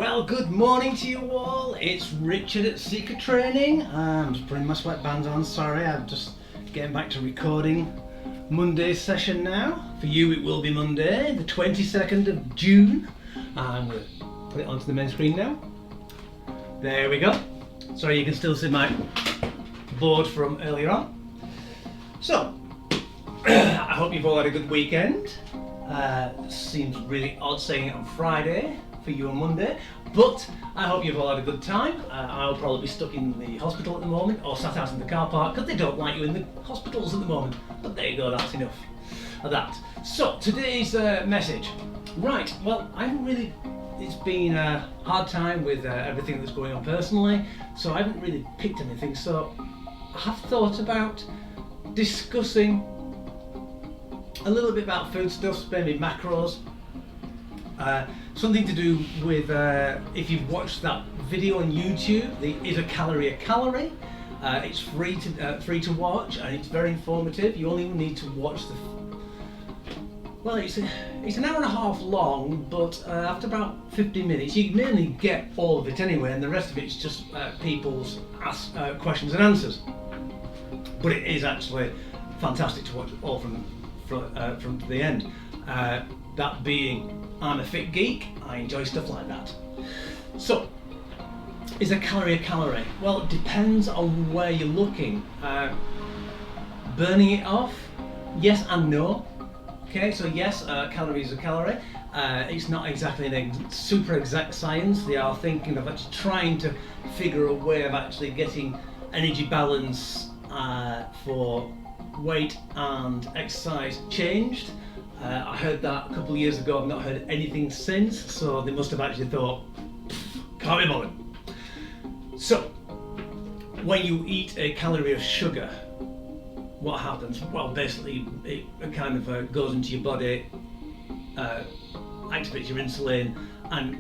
Well, good morning to you all. It's Richard at Seeker Training. I'm just putting my sweatbands on, sorry. I'm just getting back to recording Monday's session now. For you it will be Monday, the 22nd of June. I'm going to put it onto the main screen now. There we go. Sorry, you can still see my board from earlier on. So, I hope you've all had a good weekend. Seems really odd saying it on Friday for you on Monday, but I hope you've all had a good time. I'll probably be stuck in the hospital at the moment, or sat out in the car park, because they don't like you in the hospitals at the moment. But there you go, that's enough of that. So, today's message. Right, well, it's been a hard time with everything that's going on personally, so I haven't really picked anything, so I have thought about discussing a little bit about foodstuffs, maybe macros, something to do with if you've watched that video on YouTube, the Is a Calorie a Calorie? It's free to watch, and it's very informative. You only need to watch it's an hour and a half long, but after about 50 minutes you mainly get all of it anyway, and the rest of it's just people's questions and answers. But it is actually fantastic to watch all from the end. That being, I'm a fit geek, I enjoy stuff like that. So, is a calorie a calorie? Well, it depends on where you're looking. Burning it off, yes and no. Okay, so yes, calorie is a calorie. It's not exactly a super exact science. They are thinking of actually trying to figure a way of actually getting energy balance for weight and exercise changed. I heard that a couple of years ago. I've not heard anything since, so they must have actually thought, can't be bothered. So, when you eat a calorie of sugar, what happens? Well, basically it kind of goes into your body, activates your insulin, and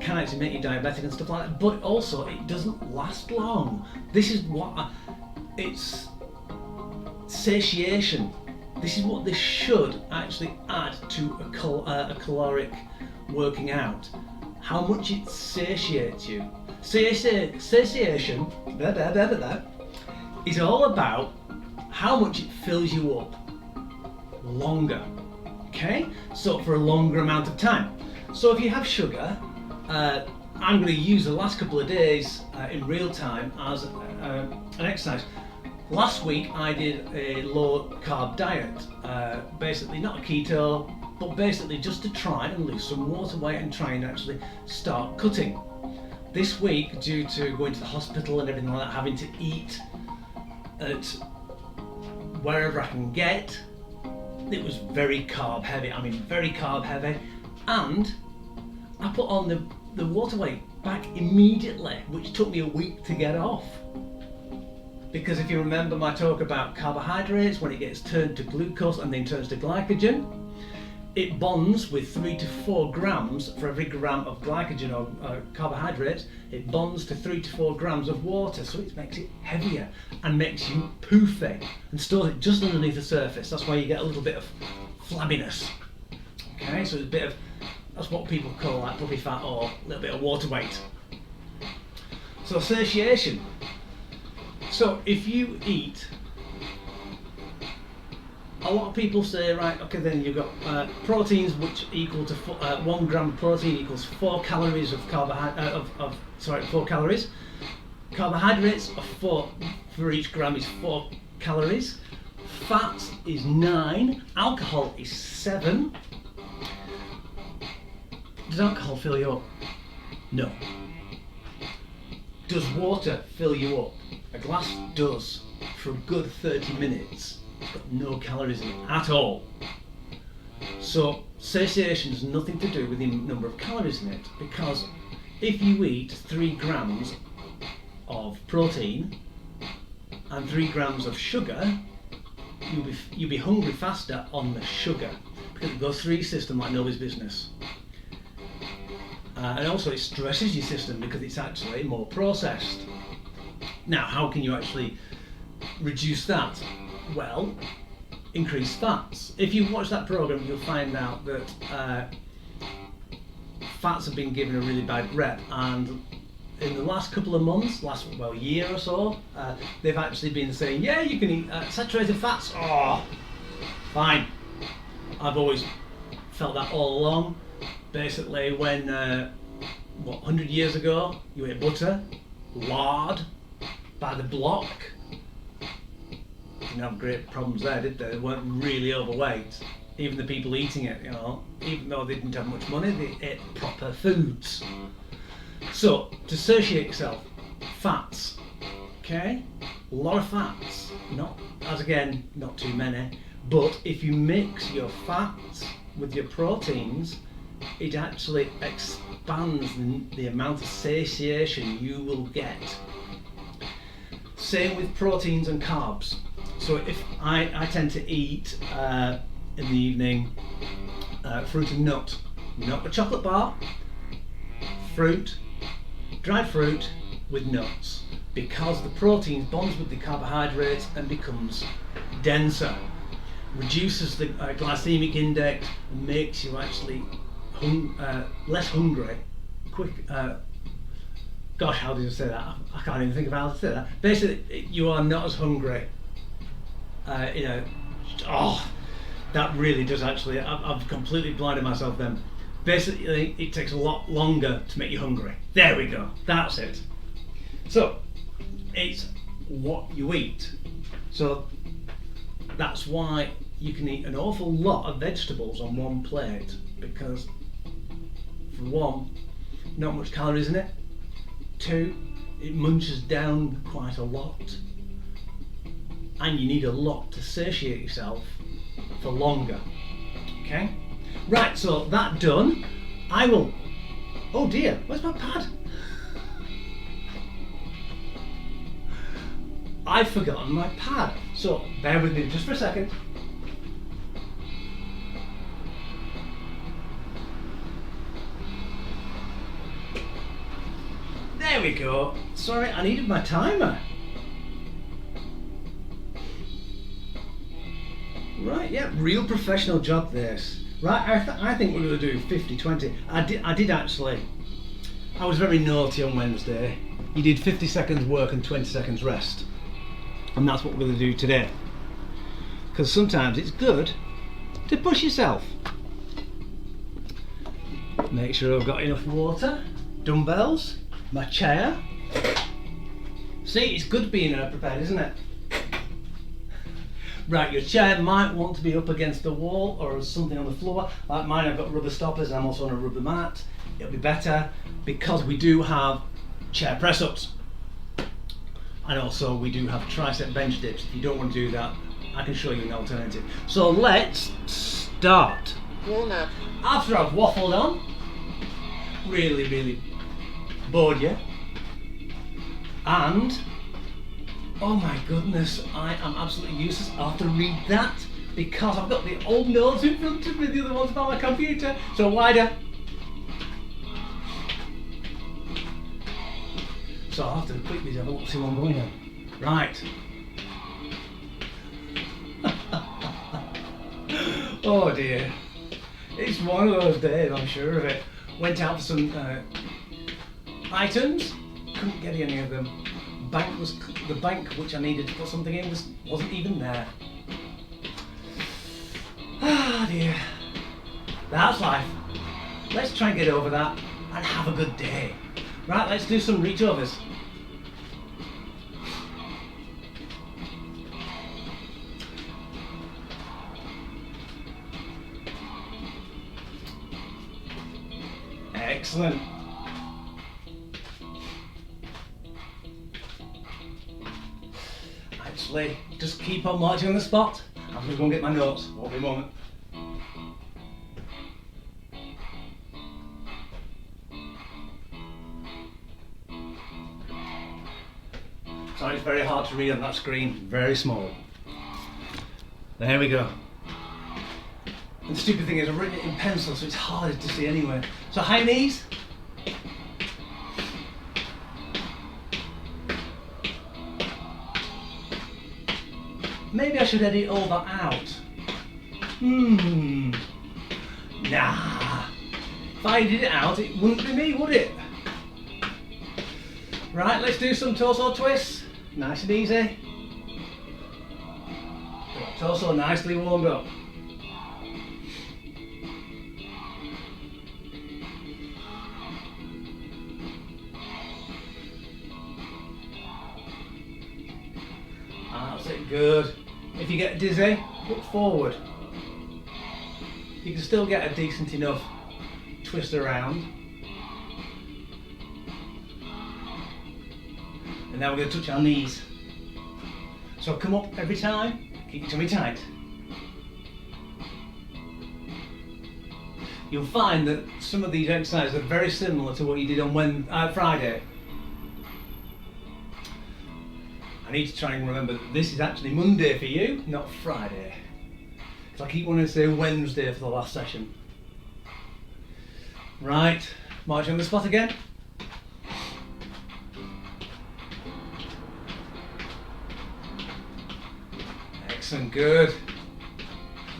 can actually make you diabetic and stuff like that, but also it doesn't last long. This is what it's satiation. This is what this should actually add to a caloric working out. How much it satiates you. Satiation is all about how much it fills you up longer. Okay? So for a longer amount of time. So if you have sugar, I'm going to use the last couple of days in real time as an exercise. Last week I did a low carb diet, basically not a keto, but basically just to try and lose some water weight and try and actually start cutting. This week, due to going to the hospital and everything like that, having to eat at wherever I can get, it was very carb heavy, and I put on the water weight back immediately, which took me a week to get off. Because if you remember my talk about carbohydrates, when it gets turned to glucose and then turns to glycogen, it bonds with 3 to 4 grams for every gram of glycogen or carbohydrates. It bonds to 3 to 4 grams of water, so it makes it heavier and makes you poofy and stores it just underneath the surface. That's why you get a little bit of flabbiness. Okay, so it's a bit of, that's what people call like puppy fat or a little bit of water weight. So satiation. So if you eat, a lot of people say, right, okay, then you've got proteins, which equal to 1 gram of protein equals 4 calories of 4 calories. Carbohydrates are 4 for each gram is 4 calories. Fat is 9. Alcohol is 7. Does alcohol fill you up? No. Does water fill you up? A glass does for a good 30 minutes. It's got no calories in it at all. So satiation has nothing to do with the number of calories in it, because if you eat 3 grams of protein and 3 grams of sugar, you'll be hungry faster on the sugar, because it goes through your system like nobody's business. And also it stresses your system because it's actually more processed. Now, how can you actually reduce that? Well, increase fats. If you watch that program, you'll find out that fats have been given a really bad rep, and in the last couple of months, year or so, they've actually been saying, yeah, you can eat saturated fats. Oh, fine. I've always felt that all along. Basically, when 100 years ago, you ate butter, lard, by the block. Didn't have great problems there, did they? They weren't really overweight. Even the people eating it, you know, even though they didn't have much money, they ate proper foods. So, to satiate yourself, fats, okay? A lot of fats, not too many, but if you mix your fats with your proteins, it actually expands the amount of satiation you will get. Same with proteins and carbs. So if I tend to eat in the evening fruit and nut, not a chocolate bar, fruit, dried fruit with nuts, because the protein bonds with the carbohydrates and becomes denser, reduces the glycemic index and makes you actually less hungry, gosh, how did you say that? I can't even think of how to say that. Basically, you are not as hungry. That really does actually, I've completely blinded myself then. Basically, it takes a lot longer to make you hungry. There we go, that's it. So, it's what you eat. So, that's why you can eat an awful lot of vegetables on one plate, because for one, not much calories in it. Two, it munches down quite a lot. And you need a lot to satiate yourself for longer. Okay? Right, so that done, I will... Oh dear, where's my pad? I've forgotten my pad. So, bear with me just for a second. There we go. Sorry, I needed my timer. Right, yeah, real professional job this. Right, I think we're going to do 50-20. I did actually. I was very naughty on Wednesday. You did 50 seconds work and 20 seconds rest. And that's what we're going to do today. Because sometimes it's good to push yourself. Make sure I've got enough water, dumbbells, my chair. See, it's good being prepared, isn't it? Right, your chair might want to be up against the wall or something on the floor. Like mine, I've got rubber stoppers and I'm also on a rubber mat. It'll be better because we do have chair press-ups. And also we do have tricep bench dips. If you don't want to do that, I can show you an alternative. So let's start. Walnut. After I've waffled on, really bored you, and oh my goodness, I am absolutely useless. I'll have to read that because I've got the old notes in front of me, the other ones by my computer. So wider. So I'll have to quickly have a look, see what I'm going on. Right. Oh dear. It's one of those days, I'm sure of it. Went out for some items, couldn't get any of them. The bank which I needed to put something in wasn't even there. Ah dear. That's life. Let's try and get over that and have a good day. Right, let's do some reach overs. Excellent. Actually, just keep on marching on the spot. I'm just going to get my notes. Won't be a moment. Sorry, it's very hard to read on that screen. Very small. There we go. And the stupid thing is I've written it in pencil, so it's harder to see anyway. So high knees. Maybe I should edit all that out. Nah. If I did it out, it wouldn't be me, would it? Right, let's do some torso twists. Nice and easy. Torso nicely warmed up. That's it, good. If you get dizzy, look forward. You can still get a decent enough twist around. And now we're going to touch our knees. So come up every time, keep your tummy tight. You'll find that some of these exercises are very similar to what you did on Friday. I need to try and remember that this is actually Monday for you, not Friday. Because I keep wanting to say Wednesday for the last session. Right, marching on the spot again. Excellent, good.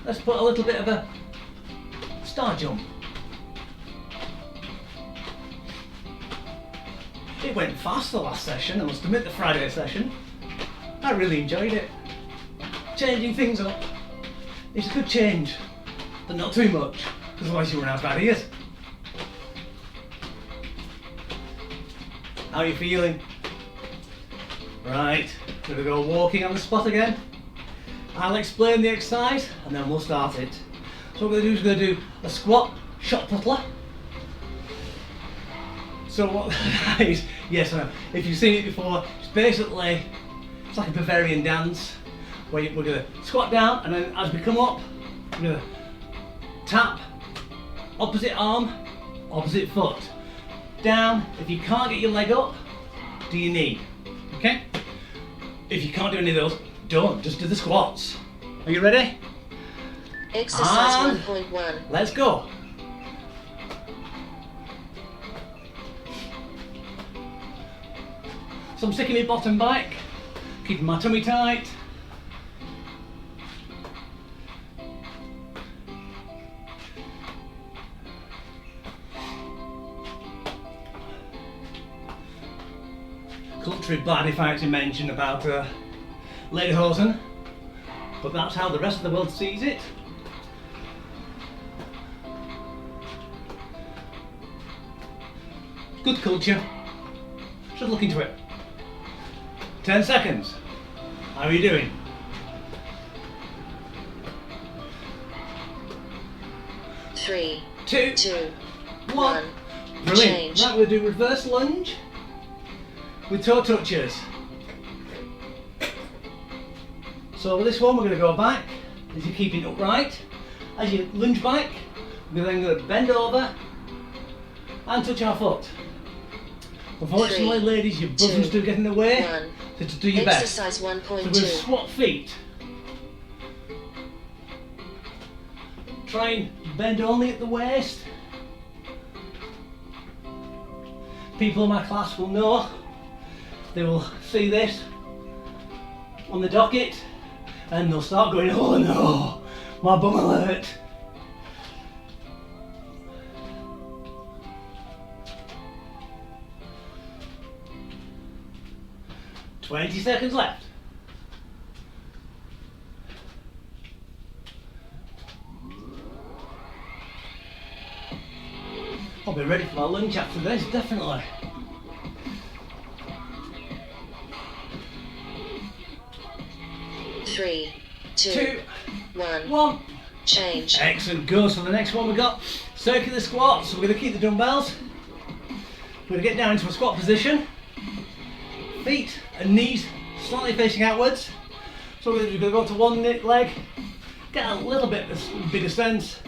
Let's put a little bit of a star jump. It went fast the last session, I must admit, the Friday session. I really enjoyed it. Changing things up. It's a good change, but not too much, because otherwise you run out of ideas. How are you feeling? Right, gonna go walking on the spot again. I'll explain the exercise and then we'll start it. So what we're going to do is we're going to do a squat Schuhplatter. So what that is, yes I know, if you've seen it before, it's basically, it's like a Bavarian dance where we're going to squat down and then as we come up, we're going to tap, opposite arm, opposite foot. Down, if you can't get your leg up, do your knee, okay? If you can't do any of those, don't, just do the squats. Are you ready? Exercise 1.1. Let's go. So I'm sticking my bottom back, keeping my tummy tight. Culture bad if I had to mention about Lederhosen, but that's how the rest of the world sees it. Good culture. Should look into it. 10 seconds. How are you doing? Three, Two, two, 1. one. Brilliant. Change. Right, we'll do reverse lunge with toe touches. So with this one, we're going to go back as you keep it upright. As you lunge back, we're then going to bend over and touch our foot. Unfortunately, Three, ladies, your bosoms do get in the way, one. so to do your best. Exercise So we're 1.2. going to swap feet. Try and bend only at the waist. People in my class will know. They will see this on the docket and they'll start going, oh no, my bum alert. "20 seconds left. I'll be ready for my lunge after this, definitely. Three, two, Two, one. 1. Change. Excellent, good. So the next one we've got circular squats. So we're going to keep the dumbbells. We're going to get down into a squat position. Feet and knees slightly facing outwards. So we're going to go to one leg, get a little bit bigger stance,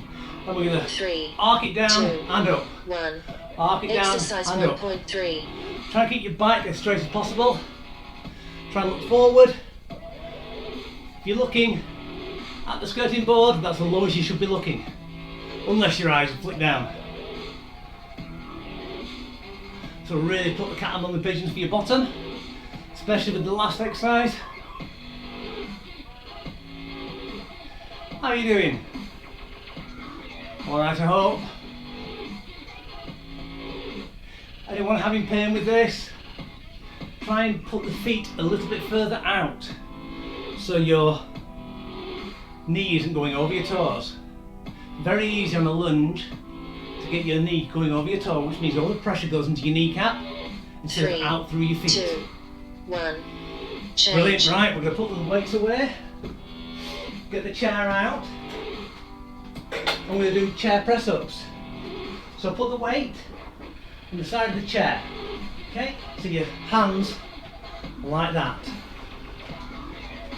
and we're going to Three, arc it down two, and up. one. Arc it down Exercise and up. 1.3. Try and keep your back as straight as possible. Try and look forward. If you're looking at the skirting board, that's the lowest you should be looking, unless your eyes are flicked down. So really put the cat among the pigeons for your bottom, especially with the last exercise. How are you doing? Alright, I hope. Anyone having pain with this? Try and put the feet a little bit further out so your knee isn't going over your toes. Very easy on a lunge to get your knee going over your toe, which means all the pressure goes into your kneecap instead of out through your feet. 2, 1. Change. Brilliant, right, we're going to put the weights away, get the chair out, and we're going to do chair press-ups. So put the weight on the side of the chair, okay? So your hands like that.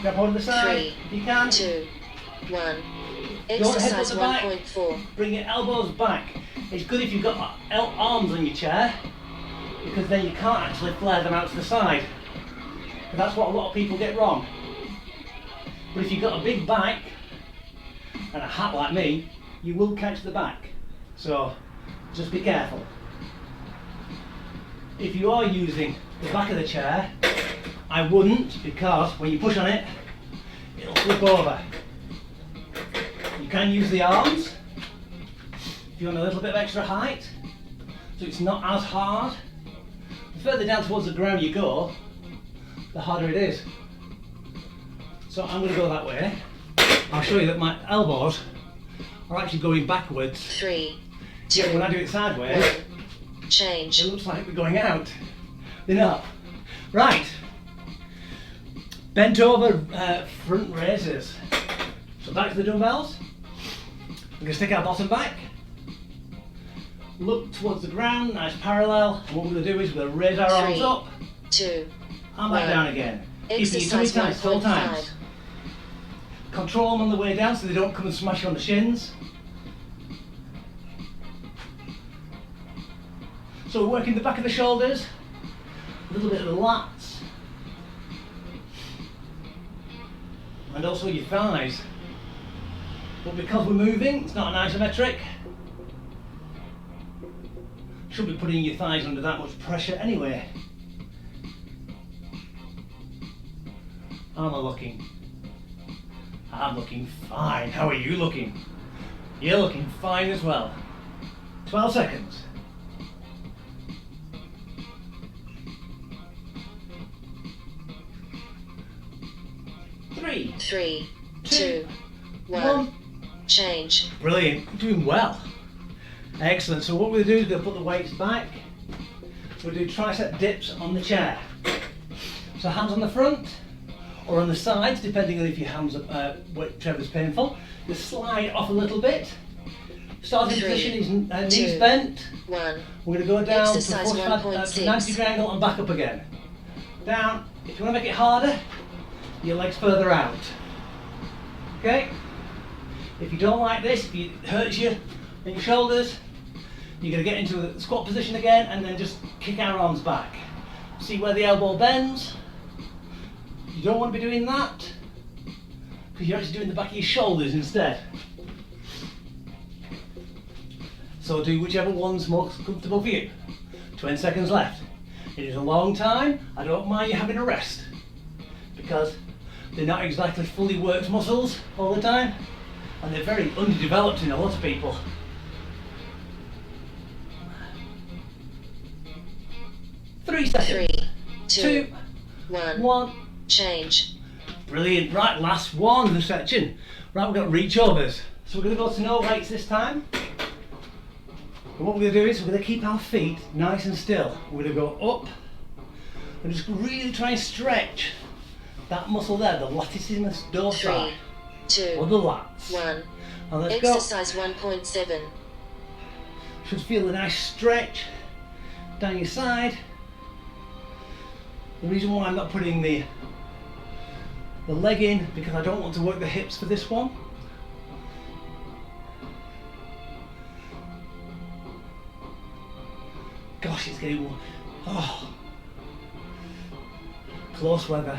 Grab hold of the side, 3, if you can. 2, 1. Don't headbutt Exercise the back. 1.4. Bring your elbows back. It's good if you've got arms on your chair, because then you can't actually flare them out to the side. But that's what a lot of people get wrong. But if you've got a big back and a hat like me, you will catch the back. So just be careful. If you are using the back of the chair, I wouldn't, because when you push on it, it'll flip over. You can use the arms if you want a little bit of extra height, so it's not as hard. The further down towards the ground you go, the harder it is. So I'm going to go that way. I'll show you that my elbows are actually going backwards. 3, 2. Yeah, when I do it sideways, 1. Change. it looks like we're going out. They're not. Right. Bent over front raises. So back to the dumbbells. We're going to stick our bottom back. Look towards the ground, nice parallel. And what we're going to do is we're going to raise our arms 3, up 2. and back 1. down again. Keeping your tummy Exercise tight 4 1.5. times. Control them on the way down so they don't come and smash you on the shins. So we're working the back of the shoulders, a little bit of the lats, and also your thighs. But because we're moving, it's not an isometric. Should be putting your thighs under that much pressure anyway. How am I looking? I'm looking fine. How are you looking? You're looking fine as well. 12 seconds. Three, 3, 2, 2, 1. 1. Change. Brilliant, you're doing well. Excellent, so what we'll do is we'll put the weights back. We'll do tricep dips on the chair. So hands on the front or on the sides, depending on if your hands are, whichever's painful. Just slide off a little bit. Starting 3, position is knees 2, bent. 1. We're going to go down to Exercise 1.6. 90 degree angle and back up again. Down. If you want to make it harder, your legs further out. Okay? If you don't like this, if it hurts you in your shoulders, you're going to get into the squat position again and then just kick our arms back. See where the elbow bends? You don't want to be doing that because you're actually doing the back of your shoulders instead. So do whichever one's most comfortable for you. 20 seconds left. It is a long time. I don't mind you having a rest because they're not exactly fully worked muscles all the time and they're very underdeveloped in a lot of people. Three 3, seconds. 2, 2, 1. 1. Change. Brilliant. Right, last one of the section. Right, we've got reach overs. So we're going to go to no weights this time. And what we're going to do is we're going to keep our feet nice and still. We're going to go up and just really try and stretch that muscle there, the latissimus dorsi, 3, 2, or the lats. 1. And let's go. Exercise 1.7. Should feel a nice stretch down your side. The reason why I'm not putting the leg in, because I don't want to work the hips for this one. Gosh, it's getting warm. Oh, close weather.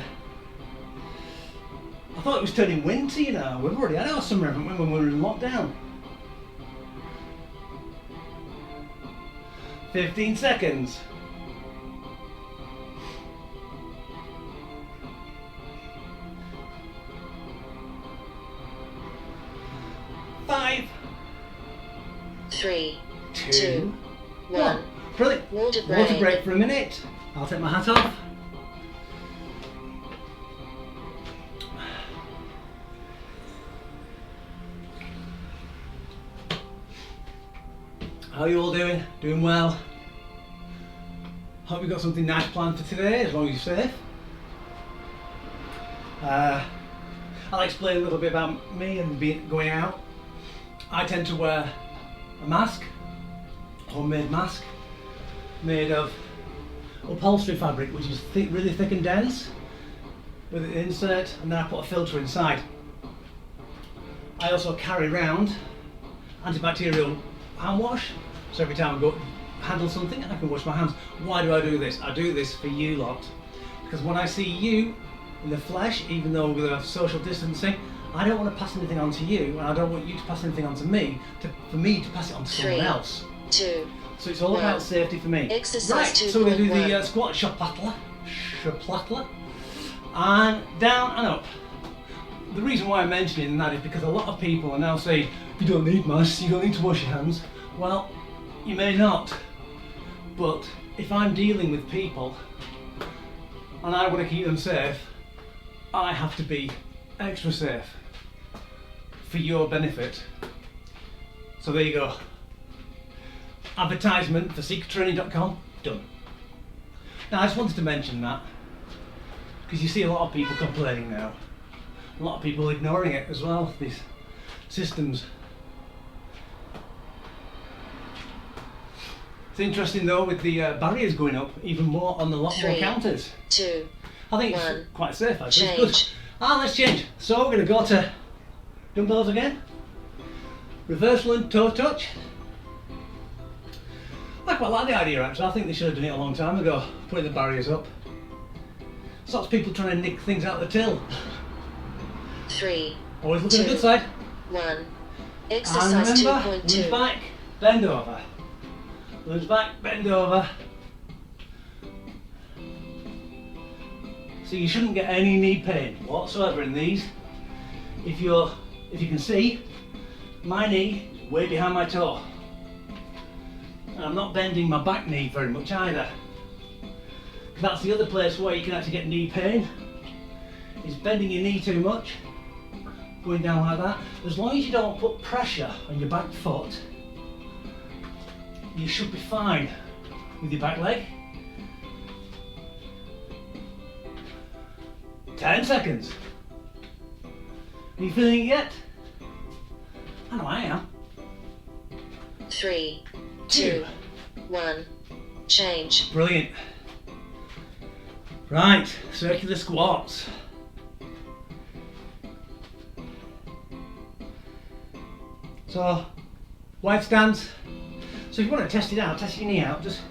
I thought it was turning winter, you know. We've already had our summer, haven't we, when we were in lockdown. 15 seconds. 5, 3, 2, 2, 1. Brilliant. Water Water break. break for a minute. I'll take my hat off. How are you all doing? Doing well? Hope you've got something nice planned for today, as long as you're safe. I'll explain a little bit about me and going out. I tend to wear a mask, a homemade mask, made of upholstery fabric, which is really thick and dense, with an insert, and then I put a filter inside. I also carry around antibacterial hand wash, so every time I go handle something I can wash my hands. Why do I do this? I do this for you lot, because when I see you in the flesh, even though we're going to have social distancing, I don't want to pass anything on to you, and I don't want you to pass anything on to me, for me to pass it on to someone else. 2, So it's all about safety for me. Exercise Right, so we're going to do 2.1. the squat Schuhplatter, and down and up. The reason why I'm mentioning that is because a lot of people are now saying, you don't need masks, you don't need to wash your hands. Well, you may not, but if I'm dealing with people and I want to keep them safe, I have to be extra safe for your benefit. So there you go. Advertisement for secrettraining.com, done. Now I just wanted to mention that because you see a lot of people complaining now. A lot of people ignoring it as well, these systems. It's interesting though, with the barriers going up even more on a lot more 3, counters. 2, I think 1. it's quite safe actually. It's good. Change. Let's change. So we're going to go to dumbbells again. Reverse lunge toe touch. I quite like the idea actually. I think they should have done it a long time ago, putting the barriers up. Stops people trying to nick things out of the till. 3, Always look at the 2, good side. 1. And Exercise remember, lunge 2.2. back, bend over. Lunge back, bend over. So you shouldn't get any knee pain whatsoever in these. If you can see, my knee way behind my toe. And I'm not bending my back knee very much either. That's the other place where you can actually get knee pain, is bending your knee too much, going down like that. As long as you don't put pressure on your back foot, you should be fine with your back leg. 10 seconds. Are you feeling it yet? I know I am. 3, 2, 1. Change. Brilliant. Right, circular squats. So, wide stance. So if you want to test it out, test your knee out, just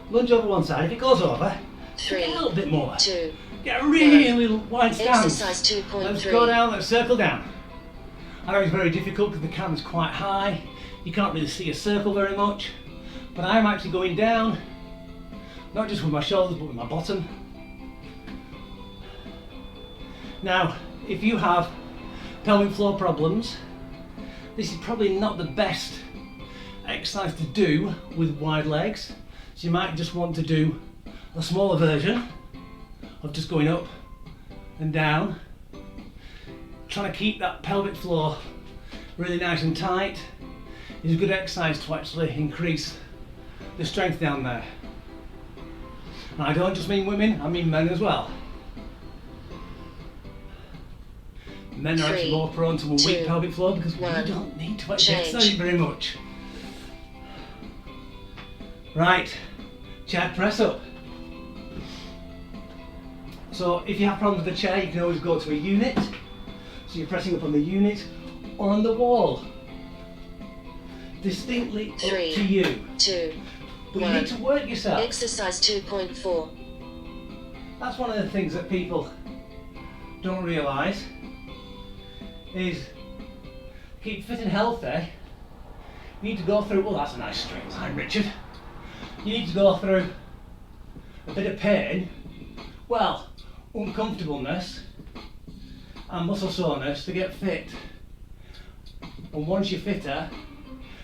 lunge over one side. If it goes over, 3, get a little bit more. 2. Get a really wide stance. Exercise 2.3. Let's go down, let's circle down. I know it's very difficult because the camera's quite high. You can't really see a circle very much. But I'm actually going down, not just with my shoulders, but with my bottom. Now, if you have pelvic floor problems, this is probably not the best exercise to do with wide legs. So you might just want to do a smaller version of just going up and down, trying to keep that pelvic floor really nice and tight. Is a good exercise to actually increase the strength down there. And I don't just mean women, I mean men as well. Men are actually 3, more prone to a weak 2, pelvic floor because we 1. don't need to actually Change. exercise it very much. Right, chair press up. So if you have problems with the chair, you can always go to a unit. So you're pressing up on the unit or on the wall. Distinctly 3, up to you. 2, But you 1. need to work yourself. Exercise 2.4. That's one of the things that people don't realise is keep fit and healthy. You need to go through, well that's a nice straight line, Richard. You need to go through a bit of pain, well, uncomfortableness and muscle soreness to get fit. And once you're fitter,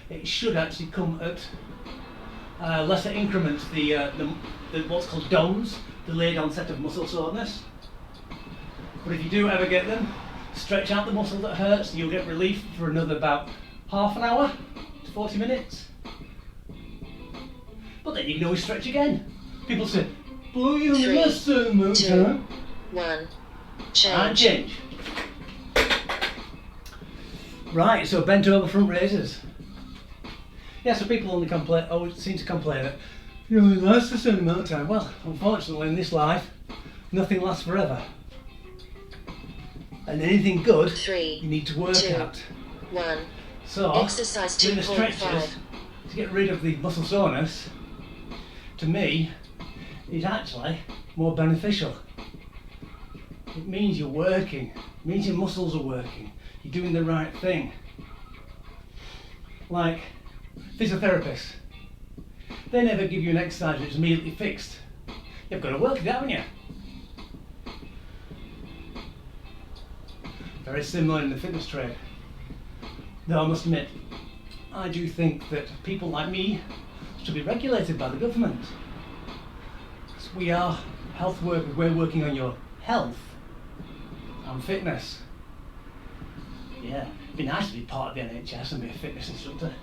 it should actually come at lesser increments, the what's called DOMS, delayed onset of muscle soreness. But if you do ever get them, stretch out the muscle that hurts and you'll get relief for another about half an hour to 40 minutes. But then you can always stretch again. People say, "Well, you only last a certain amount of time." 1. And change. Right, so bent over front raises. Yeah, so people only complain, always seem to complain that you only last a certain amount of time. Well, unfortunately in this life, nothing lasts forever. And anything good, 3, you need to work 2, at. 1. So, Exercise doing the stretches 2.5. to get rid of the muscle soreness, to me, is actually more beneficial. It means you're working, it means your muscles are working, you're doing the right thing. Like physiotherapists, they never give you an exercise that's immediately fixed. You've got to work at it, haven't you? Very similar in the fitness trade. Though I must admit, I do think that people like me should be regulated by the government. So we are health workers, we're working on your health and fitness. Yeah, it'd be nice to be part of the NHS and be a fitness instructor.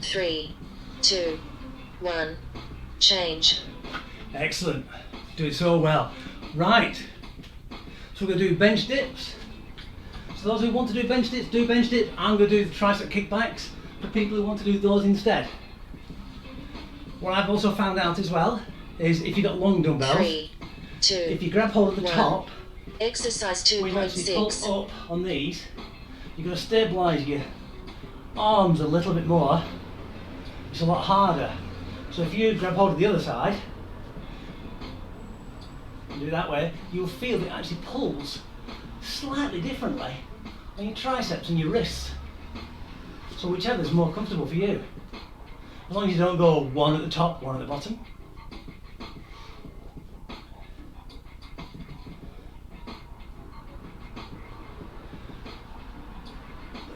3, 2, 1. Change. Excellent, doing so well. Right, so we're going to do bench dips. So those who want to do bench dips, do bench dips. I'm going to do the tricep kickbacks for people who want to do those instead. What I've also found out as well is if you've got long dumbbells, 3, 2, if you grab hold of the 1. top, Exercise when you actually pull 2.6. up on these, you're going to stabilise your arms a little bit more. It's a lot harder. So if you grab hold of the other side, and do it that way, you'll feel that it actually pulls slightly differently on your triceps and your wrists. So whichever is more comfortable for you. As long as you don't go one at the top, one at the bottom.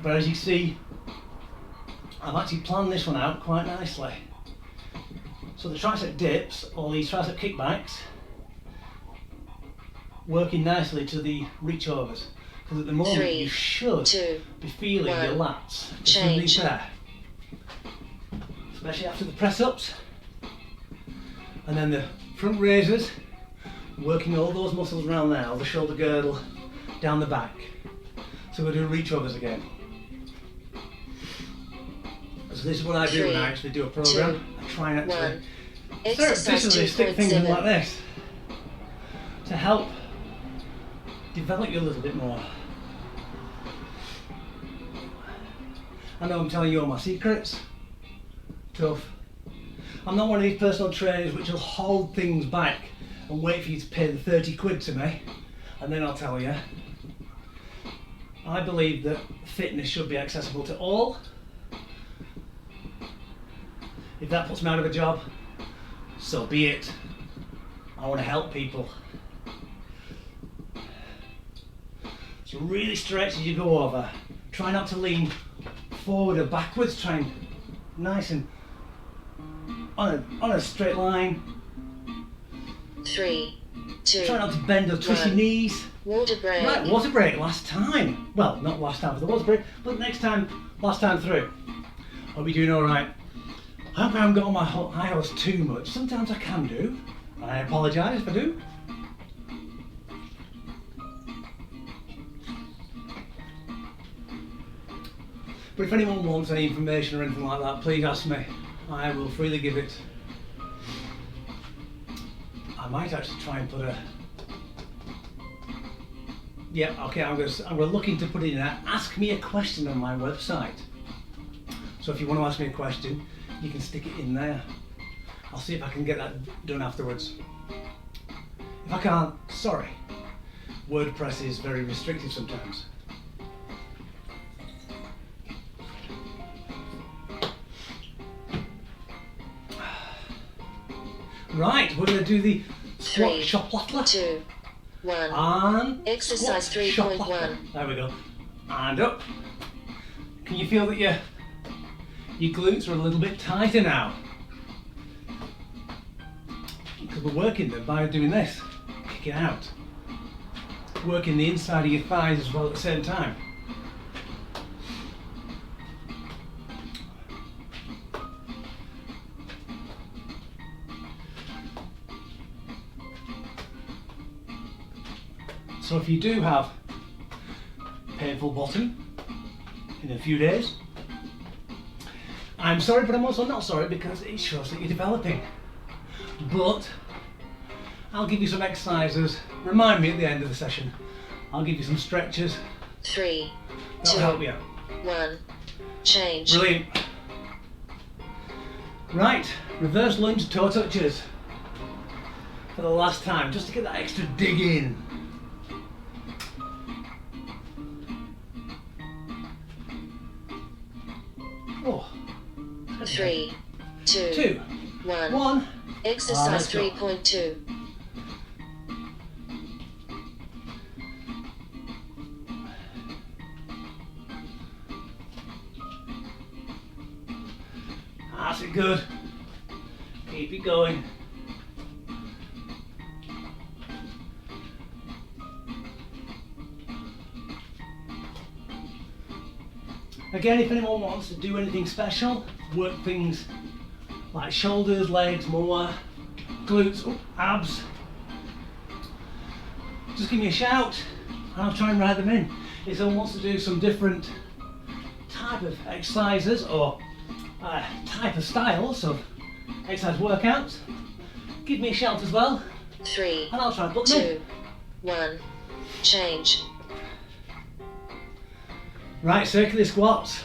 But as you see, I've actually planned this one out quite nicely. So the tricep dips, or these tricep kickbacks, working nicely to the reach overs. Because at the moment 3, you should 2, be feeling 1. your lats just Change. underneath there. Especially after the press ups. And then the front raises, working all those muscles around there, the shoulder girdle, down the back. So we'll do reach overs again. So this is what I do when I actually do a program. I try and 1. actually Exercise surreptitiously stick things in like 2.7. this to help develop you a little bit more. I know I'm telling you all my secrets. Tough. I'm not one of these personal trainers which will hold things back and wait for you to pay the 30 quid to me and then I'll tell you. I believe that fitness should be accessible to all. If that puts me out of a job, so be it. I want to help people. So really stretch as you go over. Try not to lean forward or backwards. Try and nice and on a straight line. 3, 2, Try not to bend or twist your 1. knees. Water break. Right, water break last time. Well, not last time for the water break, but next time, last time through. Hope you're doing alright. I hope I haven't got on my high horse too much. Sometimes I can do. I apologise if I do. But if anyone wants any information or anything like that, please ask me. I will freely give it. I might actually try and put a... Yeah, okay, I'm looking to put it in there. Ask me a question on my website. So if you want to ask me a question, you can stick it in there. I'll see if I can get that done afterwards. If I can't, sorry. WordPress is very restrictive sometimes. Right, we're going to do the squat 3, Schuhplatter. 2, 1. And Exercise squat 3.1. Schuhplatter. There we go. And up. Can you feel that your glutes are a little bit tighter now? because we're working them by doing this, kicking out. Working the inside of your thighs as well at the same time. So if you do have painful bottom in a few days, I'm sorry, but I'm also not sorry because it shows that you're developing. But I'll give you some exercises. Remind me at the end of the session. I'll give you some stretches. 3, That'll 2, help you. 1. Change. Brilliant. Right, reverse lunge toe touches for the last time, just to get that extra dig in. Oh. 3, 2, 2, 1. 1. Exercise let's go. 3.2. That's it, good. Keep it going. Again, if anyone wants to do anything special, work things like shoulders, legs, more, glutes, abs, just give me a shout and I'll try and write them in. If someone wants to do some different type of exercises or type of styles of exercise workouts, give me a shout as well 3, and I'll try and put them in. 2, 1. Change. Right, circular squats.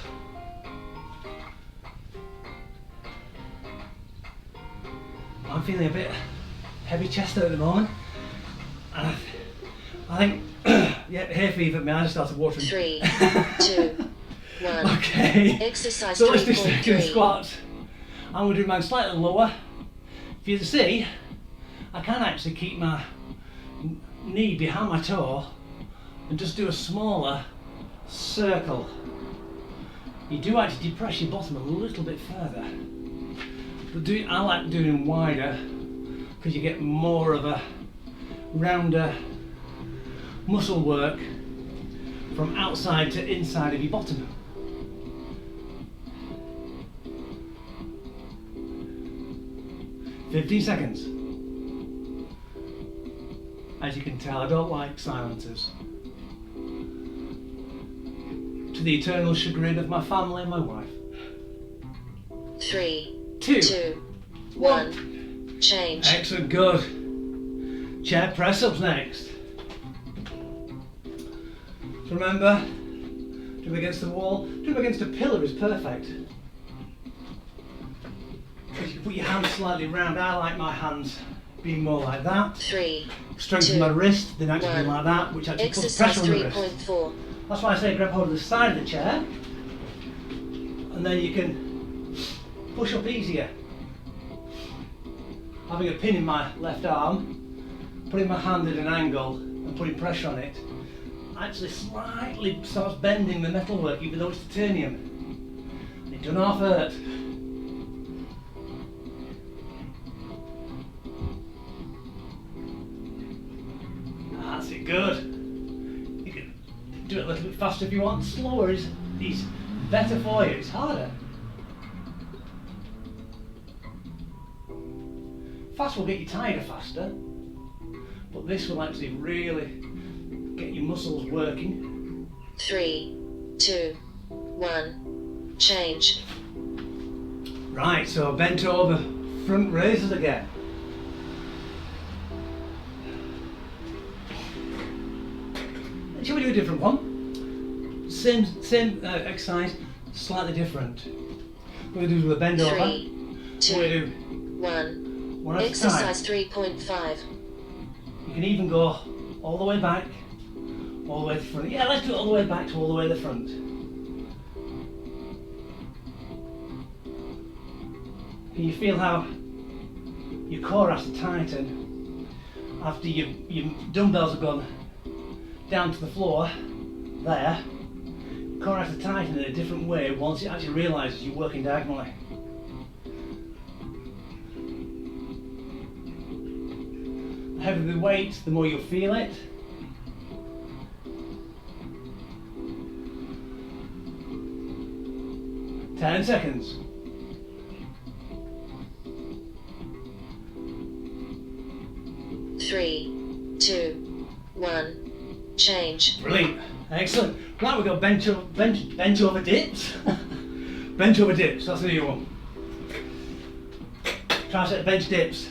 I'm feeling a bit heavy chested at the moment. And I think, yeah, hay fever at me, I just started watering. 3, 2, 1. Okay, Exercise so let's do circular 3.3. squats. I'm going to do mine slightly lower. For you to see, I can actually keep my knee behind my toe and just do a smaller circle. You do actually depress your bottom a little bit further, but I like doing wider because you get more of a rounder muscle work from outside to inside of your bottom. "15 seconds. As you can tell, I don't like silencers. To the eternal chagrin of my family and my wife. 3, 2, 2, 1. Change. Excellent, good. Chair press ups next. So remember, do them against the wall. Do them against a pillar is perfect. You can put your hands slightly round. I like my hands being more like that. 3, Strengthen 2, my wrist, then actually 1. like that, which actually puts Exercise pressure on the wrist. 3.4. That's why I say grab hold of the side of the chair, and then you can push up easier. Having a pin in my left arm, putting my hand at an angle and putting pressure on it, actually slightly starts bending the metalwork, even though it's titanium. It doesn't half hurt. That's it, good. You can do it a little bit faster if you want. Slower is better for you, it's harder. Fast will get you tired faster, but this will actually really get your muscles working. 3, 2, 1. Change. Right, so bent over front raises again. Shall we do a different one? Same exercise, slightly different. We're going to do with a bend over. 3, 2, We're going to do 1. one at a time. Exercise 3.5. You can even go all the way back, all the way to the front. Yeah, let's do it all the way back to all the way to the front. Can you feel how your core has to tighten after your dumbbells have gone down to the floor there? Core has to tighten in a different way once it actually realises you're working diagonally. heavier the weight, the more you'll feel it. Ten seconds. Three, two, one, change. Brilliant. Excellent. Right, we've got bench over dips. Bench over dips, that's the new one. Tricep bench dips.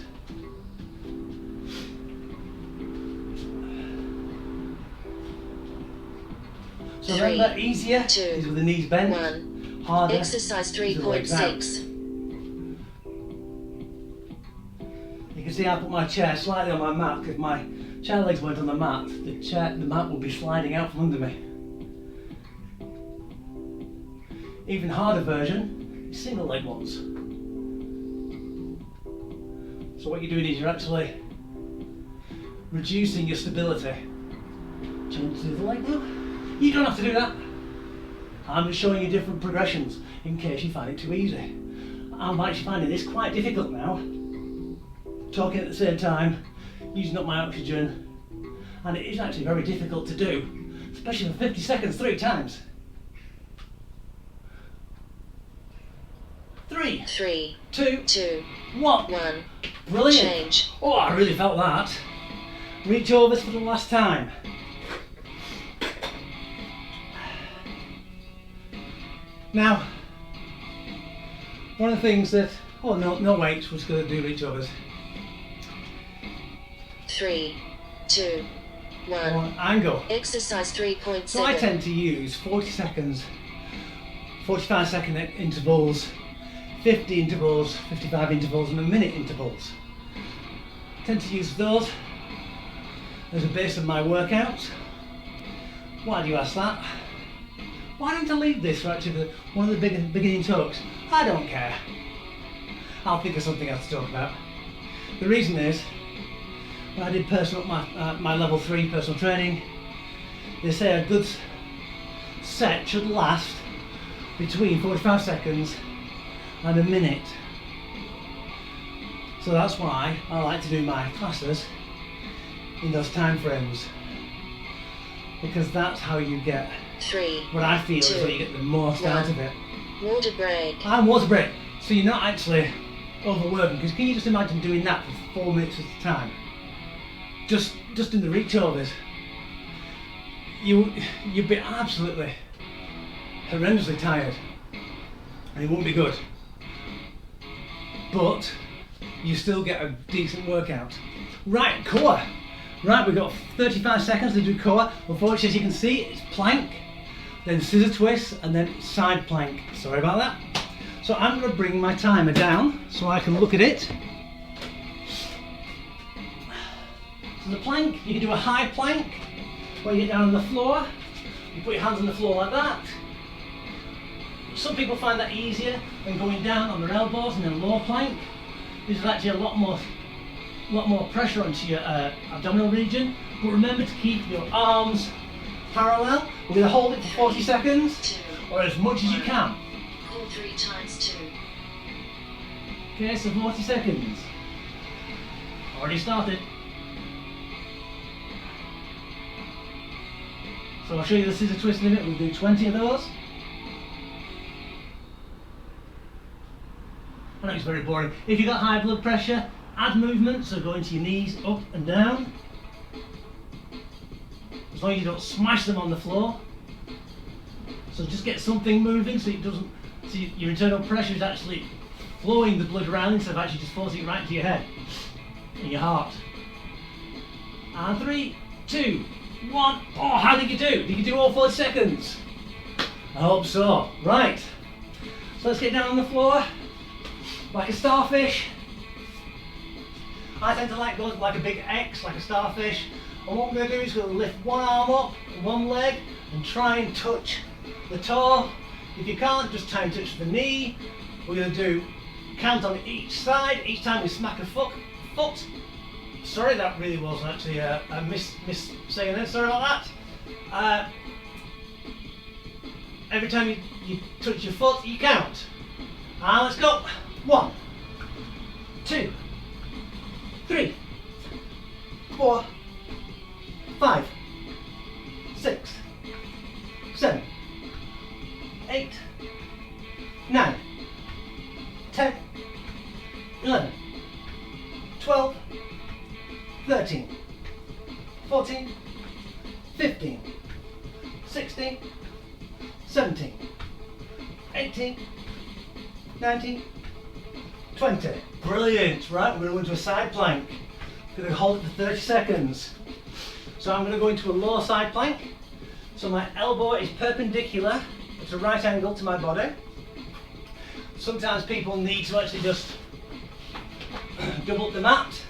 So remember, easier is with the knees bent. Harder. Exercise 3.6. You can see I put my chair slightly on my mat because my chair legs weren't on the mat. The mat will be sliding out from under me. Even harder version is single leg ones. So what you're doing is you're actually reducing your stability. Change to the leg now. You don't have to do that. I'm just showing you different progressions in case you find it too easy. I'm actually finding this quite difficult now. Talking at the same time, using up my oxygen, and it is actually very difficult to do, especially for 50 seconds 3 times. 3, 2, 1. Brilliant. Change. Oh, I really felt that. Reach overs for the last time. Now, one of the things that, oh no weights, we're just going to do reach overs. 3, 2, 1. Angle. Exercise 3.7. So I tend to use 40 seconds, 45 second intervals, 50 intervals, 55 intervals and a minute intervals. I tend to use those as a base of my workouts. Why do you ask that? Why don't I leave this for actually one of the beginning talks? I don't care. I'll think of something else to talk about. The reason is, when I did my level 3 personal training, they say a good set should last between 45 seconds and a minute. So that's why I like to do my classes in those time frames, because that's how you get what I feel is where you get the most out of it. Water break. And water break. So you're not actually overworking, because can you just imagine doing that for 4 minutes at a time? Just in the reach overs. You'd be absolutely horrendously tired, and it wouldn't be good. But you still get a decent workout. Right, core. Right, we've got 35 seconds to do core. Unfortunately, as you can see, it's plank, then scissor twist, and then side plank. Sorry about that. So I'm going to bring my timer down so I can look at it. So the plank, you can do a high plank, where you get down on the floor, you put your hands on the floor like that. Some people find that easier than going down on their elbows and then low plank. This is actually a lot more pressure onto your abdominal region. But remember to keep your arms parallel. We're going to hold it for 40 seconds, or as much as you can. Hold 3 times 2. Okay, so 40 seconds. Already started. So I'll show you the scissor twist limit. We'll do 20 of those. I know it's very boring. If you've got high blood pressure, add movement, so go into your knees up and down. As long as you don't smash them on the floor. So just get something moving so it doesn't, so your internal pressure is actually flowing the blood around instead of actually just forcing it right to your head and your heart. And 3, 2, 1. Oh, how did you do? Did you do all 40 seconds? I hope so. Right. So let's get down on the floor. Like a starfish. I tend to like go like a big X, like a starfish. And what I'm going to do is going to lift one arm up, one leg, and try and touch the toe. If you can't, just try and touch the knee. We're going to do count on each side. Each time we smack a foot. Sorry, that really wasn't actually a miss saying that. Sorry about that. Every time you touch your foot, you count. And let's go. 1, 2, 3, 4, 5, 6, 7, 8, 9, 10, 11, 12, 13, 14, 15, 16, 17, 18, 19, 20. Brilliant. Right, we're going to go into a side plank. We're going to hold it for 30 seconds. So I'm going to go into a low side plank. So my elbow is perpendicular at a right angle to my body. Sometimes people need to actually just double up the mat.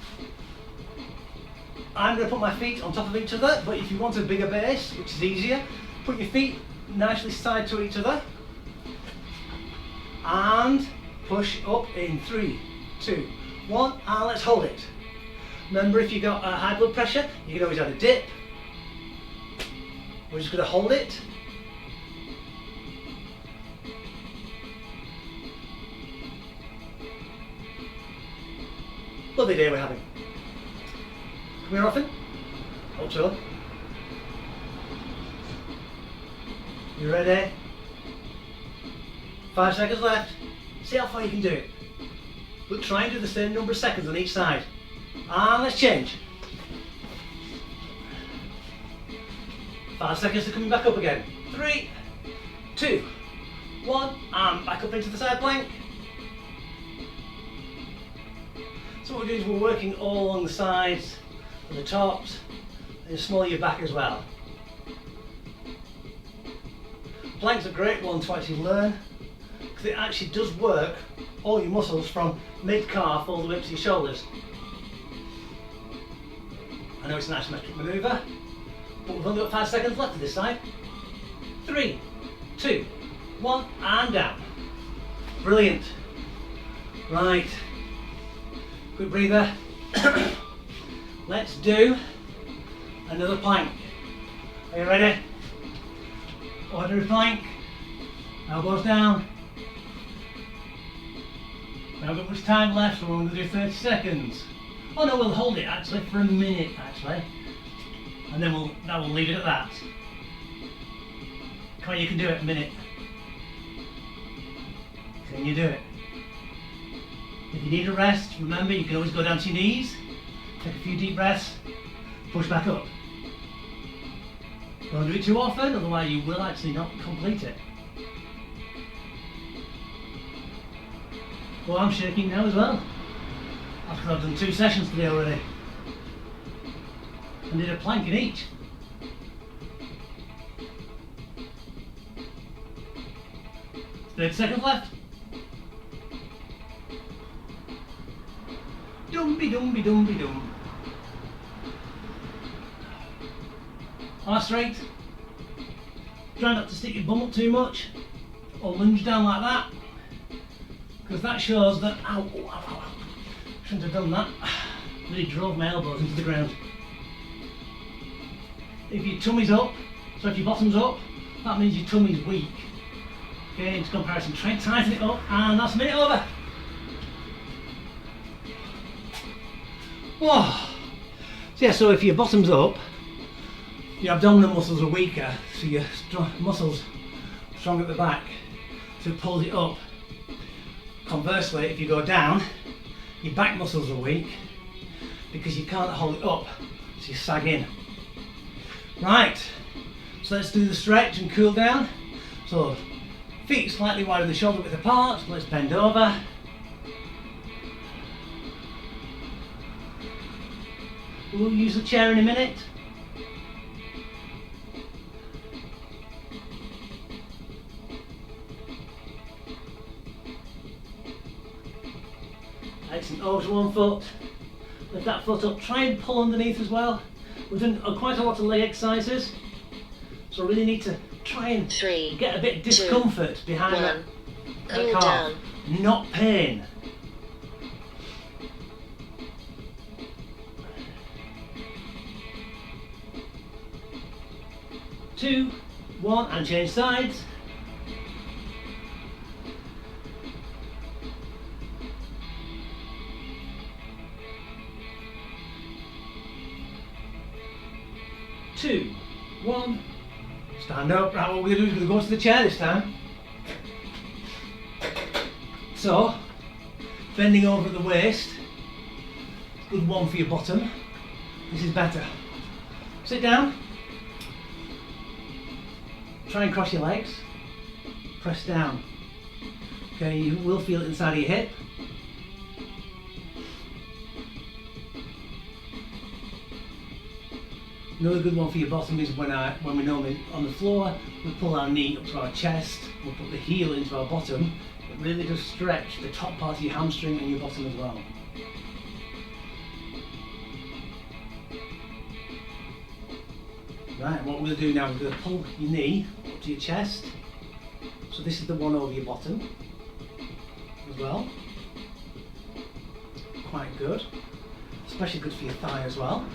I'm going to put my feet on top of each other, but if you want a bigger base, which is easier, put your feet nicely side to each other and push up in 3, 2, 1, and let's hold it. Remember, if you've got high blood pressure, you can always add a dip. We're just going to hold it. Lovely day we're having. Come here often? Hope so. You ready? 5 seconds left. See how far you can do it. But try and do the same number of seconds on each side. And let's change. 5 seconds to coming back up again. 3, 2, 1, and back up into the side plank. So what we're doing is we're working all along the sides and the tops, and small your back as well. Plank's a great one to actually learn, because it actually does work all your muscles from mid-calf all the way up to your shoulders. I know it's an isometric manoeuvre, but we've only got 5 seconds left of this side. 3, 2, 1, and down. Brilliant. Right. Quick breather. Let's do another plank. Are you ready? Ordinary plank. Elbows down. We haven't got much time left, so we're going to do 30 seconds. Oh no, we'll hold it actually for a minute actually. And then we'll leave it at that. Come on, you can do it a minute. Can you do it? If you need a rest, remember you can always go down to your knees, take a few deep breaths, push back up. Don't do it too often, otherwise you will actually not complete it. Well, I'm shaking now as well, after I've done 2 sessions today already. And did a plank in each. Thirty seconds left. Dumby dum. Arm straight. Try not to stick your bum up too much, or lunge down like that, because that shows that, ow. Shouldn't have done that. Really drove my elbows into the ground. If your tummy's up, so if your bottom's up, that means your tummy's weak. Okay, into comparison, try and tighten it up, and that's a minute over. Whoa. So yeah, so if your bottom's up, your abdominal muscles are weaker, so your muscles are strong at the back, so it pulls it up. Conversely, if you go down, your back muscles are weak because you can't hold it up, so you sag in. Right, so let's do the stretch and cool down. So feet slightly wider than shoulder width apart, let's bend over. We'll use the chair in a minute. Excellent, over to one foot. Lift that foot up, try and pull underneath as well. We've done quite a lot of leg exercises, so really need to try and get a bit of discomfort behind that calf, down. not pain. Two, one, and change sides. 2, 1. Stand up. Right, what we're going to do is we're going to go to the chair this time. So, bending over at the waist. Good one for your bottom. This is better. Sit down. Try and cross your legs. Press down. Okay, you will feel it inside of your hip. Another good one for your bottom is when we normally on the floor, we pull our knee up to our chest, we'll put the heel into our bottom. It really does stretch the top part of your hamstring and your bottom as well. Right, what we're going to do now, we're going to pull your knee up to your chest. So this is the one over your bottom as well. Quite good. Especially good for your thigh as well.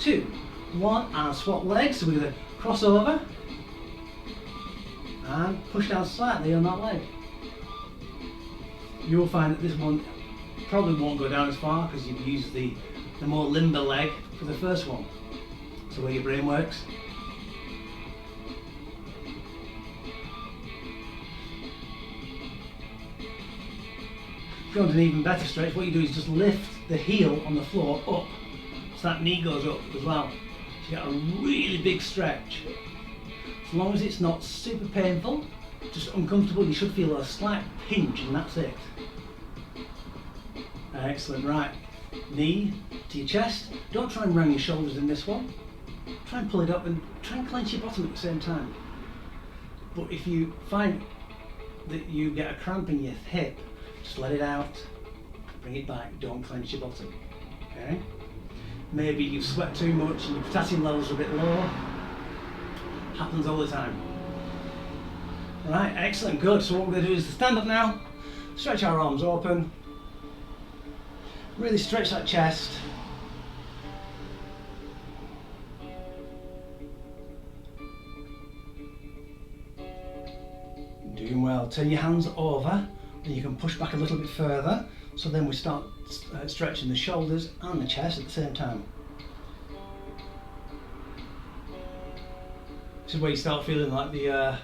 2, 1, and swap legs. So we're going to cross over and push down slightly on that leg. You will find that this one probably won't go down as far because you've used the more limber leg for the first one. So where your brain works. If you want an even better stretch, what you do is just lift the heel on the floor up. So that knee goes up as well. So you get a really big stretch. As long as it's not super painful, just uncomfortable, you should feel a slight pinch and that's it. Excellent, right. Knee to your chest. Don't try and round your shoulders in this one. Try and pull it up and try and clench your bottom at the same time. But if you find that you get a cramp in your hip, just let it out, bring it back, don't clench your bottom. Okay? Maybe you sweat too much and your potassium levels are a bit low. Happens all the time. Alright, excellent, good. So what we're going to do is stand up now, stretch our arms open, really stretch that chest. Doing well. Turn your hands over and you can push back a little bit further. So then we start stretching the shoulders and the chest at the same time. This is where you start feeling like the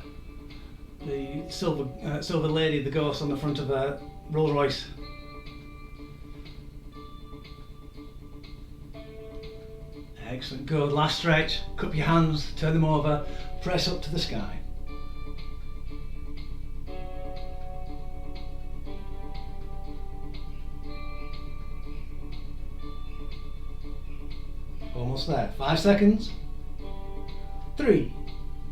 silver lady, the ghost on the front of a Rolls Royce. Excellent, good. Last stretch. Cup your hands, turn them over, press up to the sky. Almost there. 5 seconds. 3,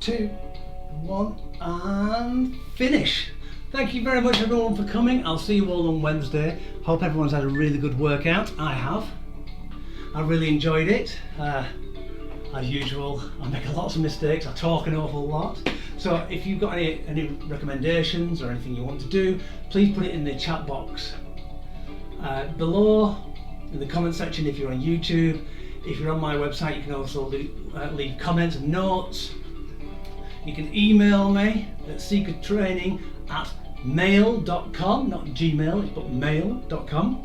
2, 1, and finish. Thank you very much everyone for coming. I'll see you all on Wednesday. Hope everyone's had a really good workout. I have. I really enjoyed it. As usual, I make lots of mistakes. I talk an awful lot. So if you've got any recommendations or anything you want to do, please put it in the chat box below in the comment section if you're on YouTube. If you're on my website, you can also leave comments and notes. You can email me at secrettraining@mail.com, not Gmail, but mail.com.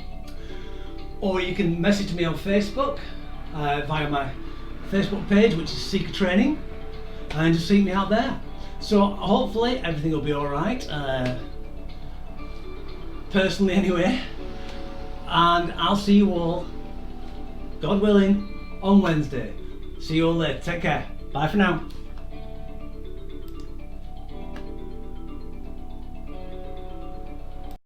Or you can message me on Facebook via my Facebook page, which is Secret Training, and just seek me out there. So hopefully everything will be alright, personally anyway, and I'll see you all, God willing, on Wednesday. See you all later. Take care. Bye for now.